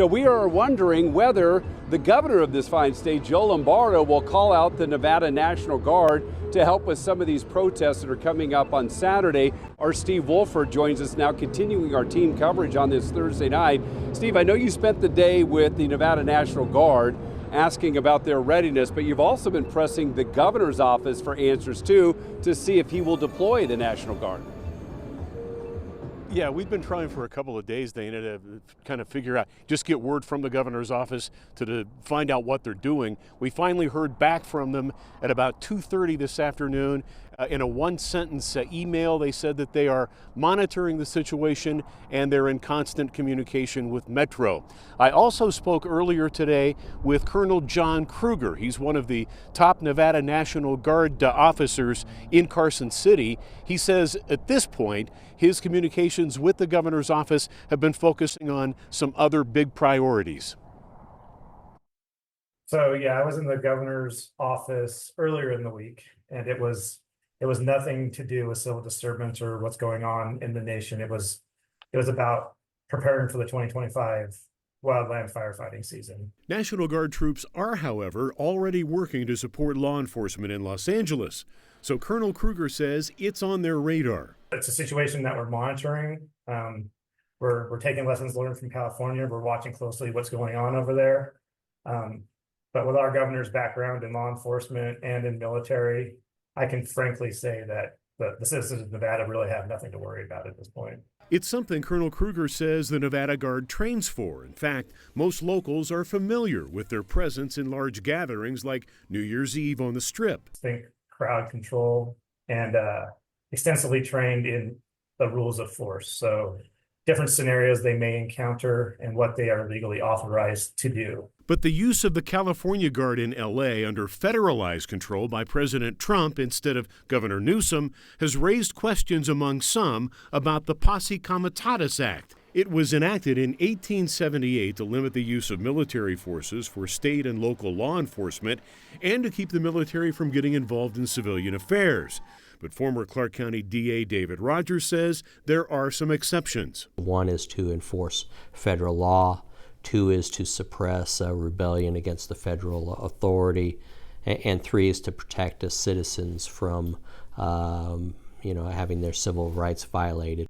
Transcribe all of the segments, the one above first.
So we are wondering whether the governor of this fine state, Joe Lombardo, will call out the Nevada National Guard to help with some of these protests that are coming up on Saturday. Our Steve Wolford joins us now, continuing our team coverage on this Thursday night. Steve, I know you spent the day with the Nevada National Guard asking about their readiness, but you've also been pressing the governor's office for answers too, to see if he will deploy the National Guard. Yeah, we've been trying for a couple of days, Dana, to kind of figure out, just get word from the governor's office to find out what they're doing. We finally heard back from them at about 2:30 this afternoon. In a one-sentence email, they said that they are monitoring the situation and they're in constant communication with Metro. I also spoke earlier today with Colonel John Krueger. He's one of the top Nevada National Guard officers in Carson City. He says at this point, his communications with the governor's office have been focusing on some other big priorities. So yeah, I was in the governor's office earlier in the week, and it was nothing to do with civil disturbance or what's going on in the nation. It was about preparing for the 2025 wildland firefighting season. National Guard troops are, however, already working to support law enforcement in Los Angeles. So Colonel Krueger says it's on their radar. It's a situation that we're monitoring. We're taking lessons learned from California. We're watching closely what's going on over there. But with our governor's background in law enforcement and in military, I can frankly say that the citizens of Nevada really have nothing to worry about at this point. It's something Colonel Krueger says the Nevada Guard trains for. In fact, most locals are familiar with their presence in large gatherings like New Year's Eve on the Strip. Think crowd control and extensively trained in the rules of force. So different scenarios they may encounter and what they are legally authorized to do. But the use of the California Guard in L.A. under federalized control by President Trump instead of Governor Newsom has raised questions among some about the Posse Comitatus Act. It was enacted in 1878 to limit the use of military forces for state and local law enforcement and to keep the military from getting involved in civilian affairs. But former Clark County DA David Rogers says there are some exceptions. One is to enforce federal law. Two is to suppress rebellion against the federal authority. And three is to protect citizens from, having their civil rights violated.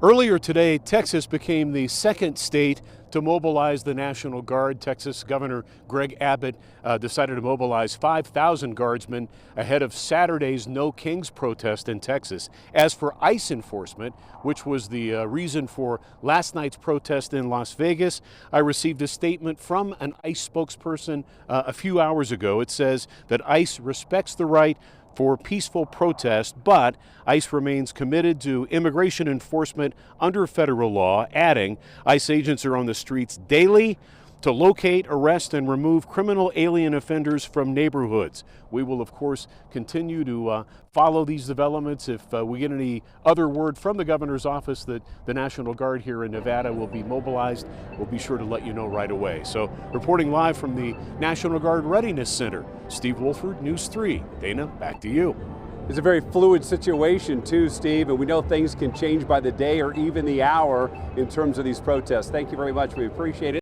Earlier today, Texas became the second state to mobilize the National Guard. Texas Governor Greg Abbott decided to mobilize 5,000 guardsmen ahead of Saturday's No Kings protest in Texas. As for ICE enforcement, which was the reason for last night's protest in Las Vegas, I received a statement from an ICE spokesperson a few hours ago. It says that ICE respects the right for peaceful protest, but ICE remains committed to immigration enforcement under federal law, adding ICE agents are on the streets daily to locate, arrest, and remove criminal alien offenders from neighborhoods. We will, of course, continue to follow these developments. If we get any other word from the governor's office that the National Guard here in Nevada will be mobilized, we'll be sure to let you know right away. So, reporting live from the National Guard Readiness Center, Steve Wolford, News 3. Dana, back to you. It's a very fluid situation too, Steve, and we know things can change by the day or even the hour in terms of these protests. Thank you very much. We appreciate it.